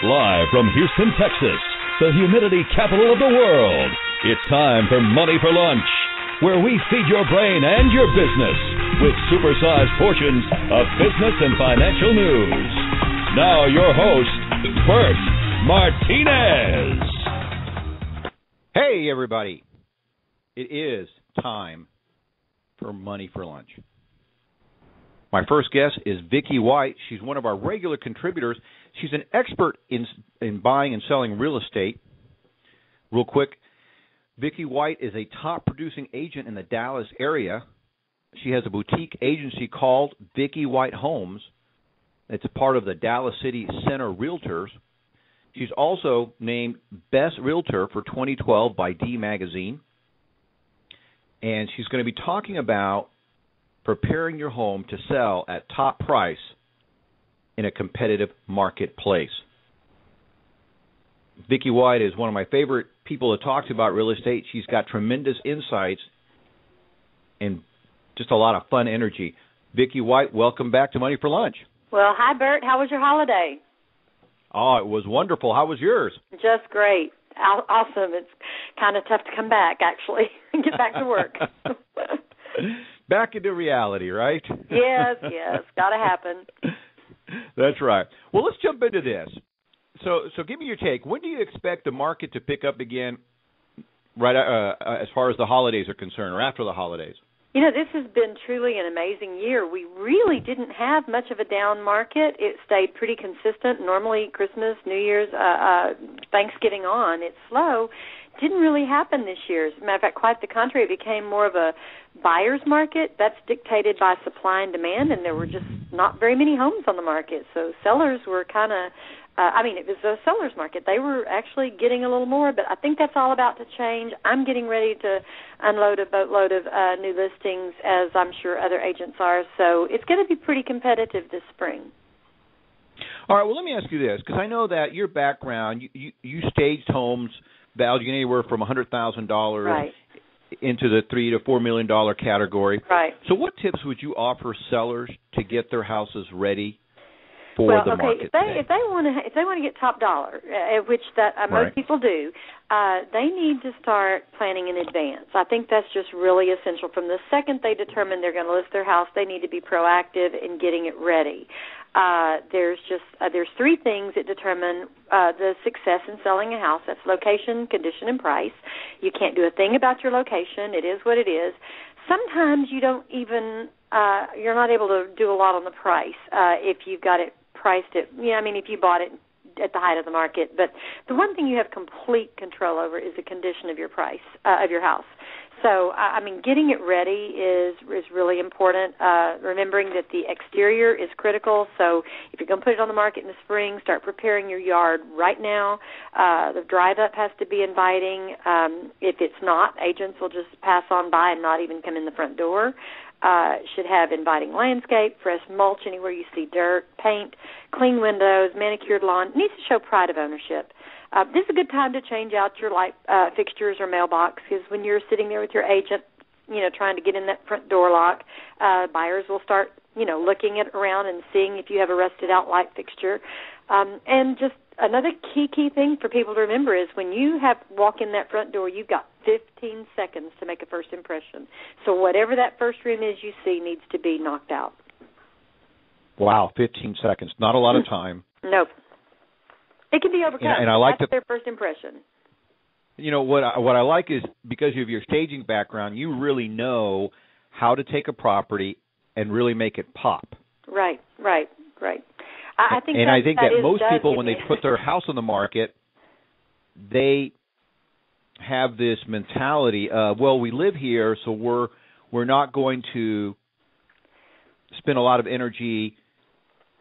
Live from Houston, Texas, the humidity capital of the world, it's time for Money for Lunch, where we feed your brain and your business with supersized portions of business and financial news. Now your host, Bert Martinez. Hey, everybody. It is time for Money for Lunch. My first guest is Vicki White. She's one of our regular contributors. She's an expert in buying and selling real estate. Real quick, Vicki White is a top producing agent in the Dallas area. She has a boutique agency called Vicki White Homes. It's a part of the Dallas City Center Realtors. She's also named Best Realtor for 2012 by D Magazine. And she's going to be talking about preparing your home to sell at top price in a competitive marketplace. Vicki White is one of my favorite people to talk to about real estate. She's got tremendous insights and just a lot of fun energy. Vicki White, welcome back to Money for Lunch. Well, hi, Bert. How was your holiday? Oh, it was wonderful. How was yours? Just great. Awesome. It's kind of tough to come back, actually, and get back to work. Back into reality, right? Yes. Got to happen. That's right. Well, let's jump into this. So give me your take. When do you expect the market to pick up again, right as far as the holidays are concerned, or after the holidays? You know, this has been truly an amazing year. We really didn't have much of a down market. It stayed pretty consistent. Normally, Christmas, New Year's, Thanksgiving on, it's slow. Didn't really happen this year. As a matter of fact, quite the contrary. It became more of a buyer's market. That's dictated by supply and demand, and there were just not very many homes on the market. So sellers were kind of, it was a seller's market. They were actually getting a little more, but I think that's all about to change. I'm getting ready to unload a boatload of new listings, as I'm sure other agents are. So it's going to be pretty competitive this spring. All right, well, let me ask you this, because I know that your background, you staged homes valued anywhere from $100,000 right. into the $3 to $4 million category. Right. So what tips would you offer sellers to get their houses ready for the market? If they want to get top dollar, which most people do, they need to start planning in advance. I think that's just really essential. From the second they determine they're going to list their house, they need to be proactive in getting it ready. There's three things that determine the success in selling a house. That's location, condition, and price. You can't do a thing about your location. It is what it is. Sometimes you don't even you're not able to do a lot on the price if you've got it priced at, if you bought it at the height of the market. But the one thing you have complete control over is the condition of your price, of your house. So, getting it ready is really important. Remembering that the exterior is critical. So if you're going to put it on the market in the spring, start preparing your yard right now. The drive-up has to be inviting. If it's not, agents will just pass on by and not even come in the front door. Should have inviting landscape, fresh mulch anywhere you see dirt, paint, clean windows, manicured lawn. It needs to show pride of ownership. This is a good time to change out your light fixtures or mailbox, because when you're sitting there with your agent, trying to get in that front door lock, buyers will start, looking around and seeing if you have a rusted-out light fixture. And just another key thing for people to remember is when you walk in that front door, you've got 15 seconds to make a first impression. So whatever that first room is you see needs to be knocked out. Wow, 15 seconds. Not a lot of time. Nope. It can be overcome. And I like That's their first impression. What I like is, because of your staging background, you really know how to take a property and really make it pop. Right. I think that most people, when they put their house on the market, they have this mentality of, well, we live here, so we're not going to spend a lot of energy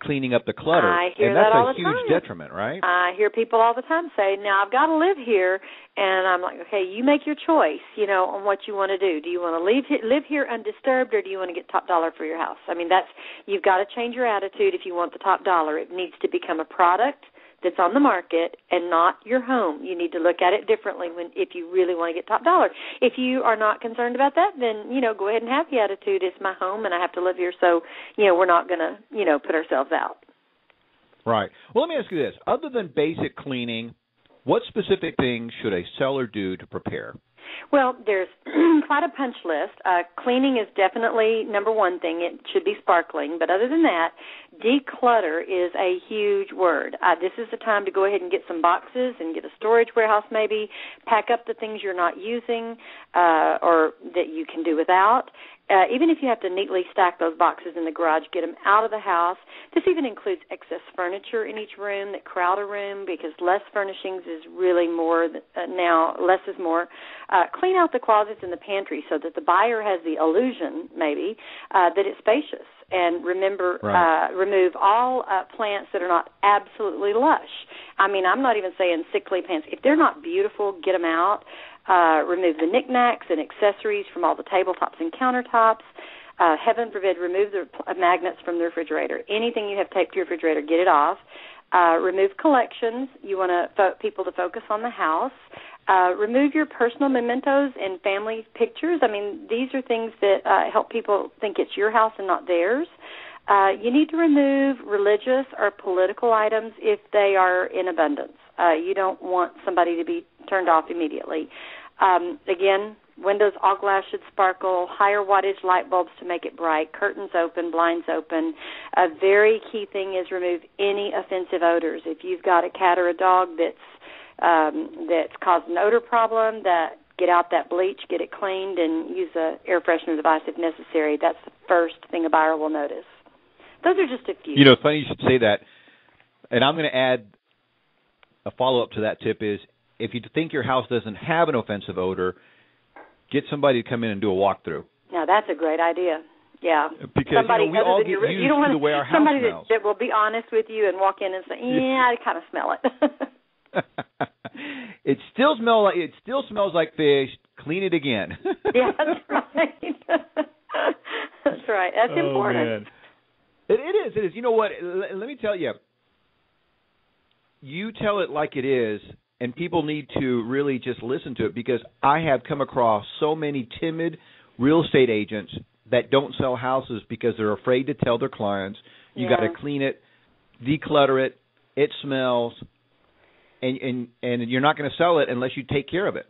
cleaning up the clutter. I hear and that's that all a the huge time. detriment, right? I hear people all the time say, now I've got to live here, and I'm like, okay, you make your choice, on what you want to do. Do you want to live here undisturbed, or do you want to get top dollar for your house? You've got to change your attitude if you want the top dollar. It needs to become a product that's on the market and not your home. You need to look at it differently if you really want to get top dollar. If you are not concerned about that, then, go ahead and have the attitude, it's my home and I have to live here, so, we're not going to, put ourselves out. Right. Well, let me ask you this. Other than basic cleaning, what specific things should a seller do to prepare? Well, there's quite a punch list. Cleaning is definitely number one thing. It should be sparkling. But other than that, declutter is a huge word. This is the time to go ahead and get some boxes and get a storage warehouse maybe, pack up the things you're not using or that you can do without. Even if you have to neatly stack those boxes in the garage, get them out of the house. This even includes excess furniture in each room that crowd a room, because less furnishings is really more now. Less is more. Clean out the closets and the pantry so that the buyer has the illusion, maybe, that it's spacious. And remember, remove all plants that are not absolutely lush. I mean, I'm not even saying sickly plants. If they're not beautiful, get them out. Remove the knickknacks and accessories from all the tabletops and countertops. Heaven forbid, remove the magnets from the refrigerator. Anything you have taped to your refrigerator, get it off. Remove collections. You want people to focus on the house. Remove your personal mementos and family pictures. I mean, these are things that help people think it's your house and not theirs. You need to remove religious or political items if they are in abundance. You don't want somebody to be turned off immediately. Again, windows, all glass should sparkle, higher wattage light bulbs to make it bright, curtains open, blinds open. A very key thing is remove any offensive odors. If you've got a cat or a dog that's caused an odor problem, get out that bleach, get it cleaned, and use an air freshener device if necessary. That's the first thing a buyer will notice. Those are just a few. You know, it's funny you should say that, and I'm going to add a follow-up to that tip is, if you think your house doesn't have an offensive odor, get somebody to come in and do a walkthrough. Now, that's a great idea. Yeah. Because we all get used to the way our house somebody smells. That will be honest with you and walk in and say, I kind of smell it. It still smells like fish. Clean it again. Yeah, that's right. That's right. That's important. Man. It is. You know what? Let me tell you. You tell it like it is, and people need to really just listen to it, because I have come across so many timid real estate agents that don't sell houses because they're afraid to tell their clients, you got to clean it, declutter it, it smells, and you're not going to sell it unless you take care of it.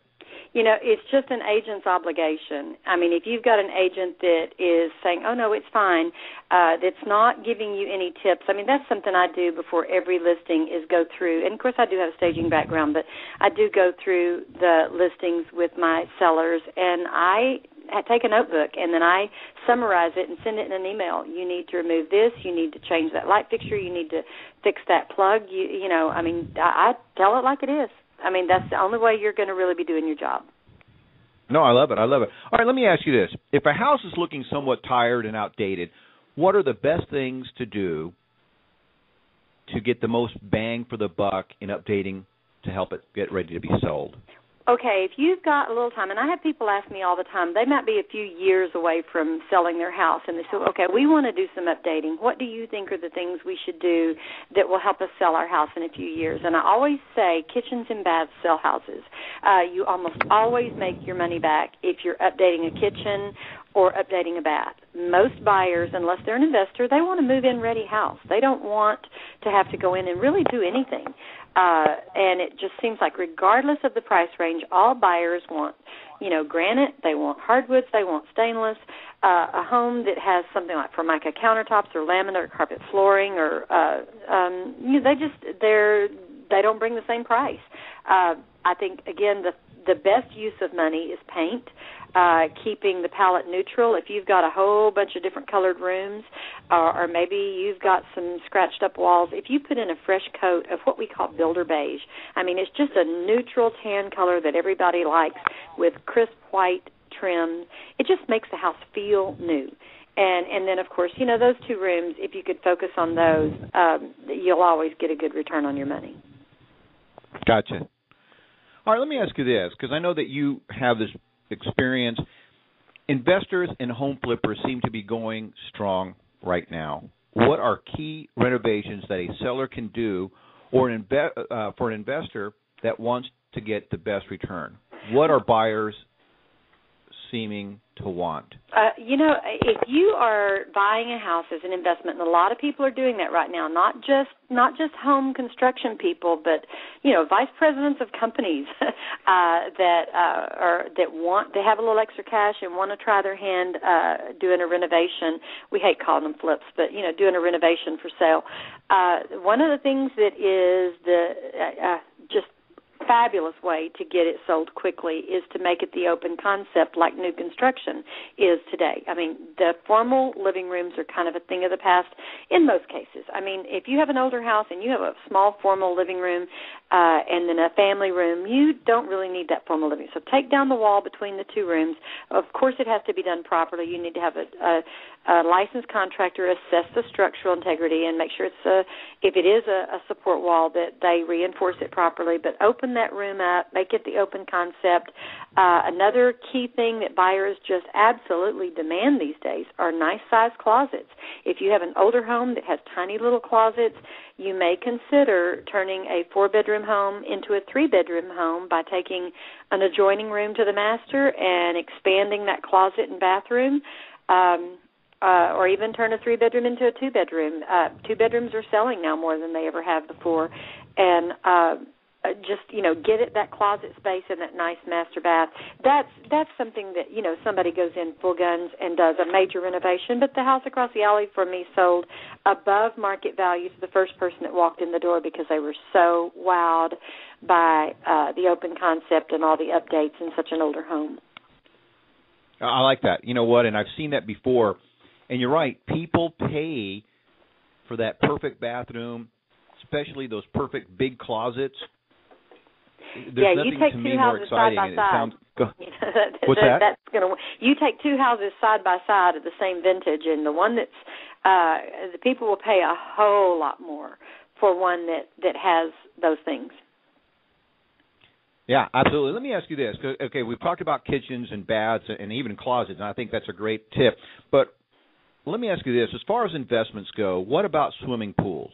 You know, it's just an agent's obligation. I mean, if you've got an agent that is saying, oh, no, it's fine, that's not giving you any tips. I mean, that's something I do before every listing is go through. And, of course, I do have a staging background, but I do go through the listings with my sellers, and I take a notebook, and then I summarize it and send it in an email. You need to remove this. You need to change that light fixture. You need to fix that plug. I tell it like it is. I mean, that's the only way you're going to really be doing your job. No, I love it. All right, let me ask you this. If a house is looking somewhat tired and outdated, what are the best things to do to get the most bang for the buck in updating to help it get ready to be sold? Okay, if you've got a little time, and I have people ask me all the time, they might be a few years away from selling their house, and they say, okay, we want to do some updating. What do you think are the things we should do that will help us sell our house in a few years? And I always say kitchens and baths sell houses. You almost always make your money back if you're updating a kitchen or updating a bath. Most buyers, unless they're an investor, they want a move-in ready house. They don't want to have to go in and really do anything. And it just seems like regardless of the price range, all buyers want, granite, they want hardwoods, they want stainless, a home that has something like Formica countertops or laminate or carpet flooring, or they don't bring the same price. I think, again, the best use of money is paint. Keeping the palette neutral. If you've got a whole bunch of different colored rooms, or maybe you've got some scratched up walls, if you put in a fresh coat of what we call builder beige, I mean, it's just a neutral tan color that everybody likes with crisp white trim. It just makes the house feel new. And then, of course, those two rooms, if you could focus on those, you'll always get a good return on your money. Gotcha. All right, let me ask you this, because I know that you have this experience. Investors and home flippers seem to be going strong right now. What are key renovations that a seller can do, or for an investor that wants to get the best return? What are buyers seeming to want? If you are buying a house as an investment, and a lot of people are doing that right now, not just home construction people, but vice presidents of companies that have a little extra cash and want to try their hand doing a renovation. We hate calling them flips, but doing a renovation for sale. One of the things that is the just fabulous way to get it sold quickly is to make it the open concept like new construction is today. I mean, the formal living rooms are kind of a thing of the past in most cases. I mean, if you have an older house and you have a small formal living room and then a family room, you don't really need that formal living room. So take down the wall between the two rooms. Of course, it has to be done properly. You need to have a licensed contractor assess the structural integrity and make sure if it is a support wall, that they reinforce it properly. But open that room up, make it the open concept. Another key thing that buyers just absolutely demand these days are nice-sized closets. If you have an older home that has tiny little closets, you may consider turning a 4-bedroom home into a 3-bedroom home by taking an adjoining room to the master and expanding that closet and bathroom. Or even turn a 3-bedroom into a 2-bedroom. 2 bedrooms are selling now more than they ever have before. And just, get it that closet space and that nice master bath. That's something that, somebody goes in full guns and does a major renovation. But the house across the alley from me sold above market value to the first person that walked in the door because they were so wowed by the open concept and all the updates in such an older home. I like that. You know what? And I've seen that before. And you're right, people pay for that perfect bathroom, especially those perfect big closets. There's nothing you take to two me houses more exciting. side by side. What's that? You take two houses side by side of the same vintage, and the one that's the people will pay a whole lot more for one that has those things. Yeah, absolutely. Let me ask you this. Okay, we've talked about kitchens and baths and even closets, and I think that's a great tip. But let me ask you this. As far as investments go, what about swimming pools?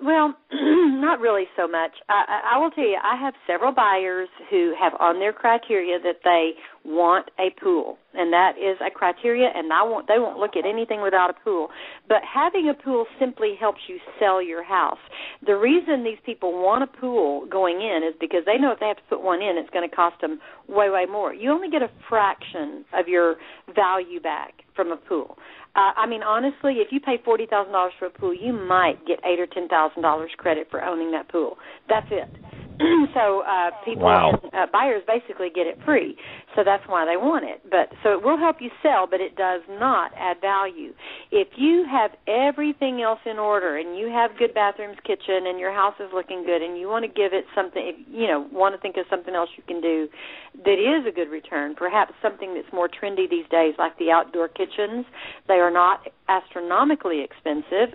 Well, not really so much. I will tell you, I have several buyers who have on their criteria that they want a pool, and that is a criteria, and they won't look at anything without a pool. But having a pool simply helps you sell your house. The reason these people want a pool going in is because they know if they have to put one in, it's going to cost them way, way more. You only get a fraction of your value back from a pool. Honestly, if you pay $40,000 for a pool, you might get $8,000 or $10,000 credit for owning that pool. That's it. So people, buyers basically get it free. So that's why they want it. So it will help you sell, but it does not add value. If you have everything else in order and you have good bathrooms, kitchen, and your house is looking good, and you want to give it something, want to think of something else you can do that is a good return, perhaps something that's more trendy these days, like the outdoor kitchens. They are not astronomically expensive.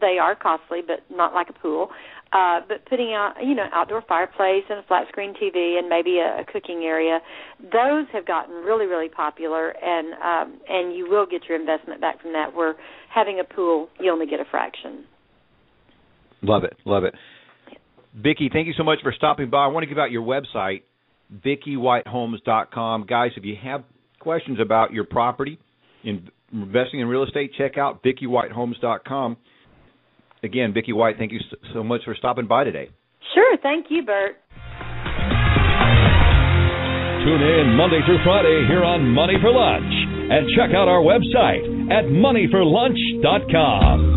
They are costly, but not like a pool. But putting out, outdoor fireplace and a flat screen TV and maybe a cooking area, those have gotten really, really popular, and you will get your investment back from that. Where having a pool, you only get a fraction. Love it. Vicki, thank you so much for stopping by. I want to give out your website, VickiWhiteHomes.com. Guys, if you have questions about your property, investing in real estate, check out VickiWhiteHomes.com. Again, Vicki White, thank you so much for stopping by today. Sure. Thank you, Bert. Tune in Monday through Friday here on Money for Lunch and check out our website at moneyforlunch.com.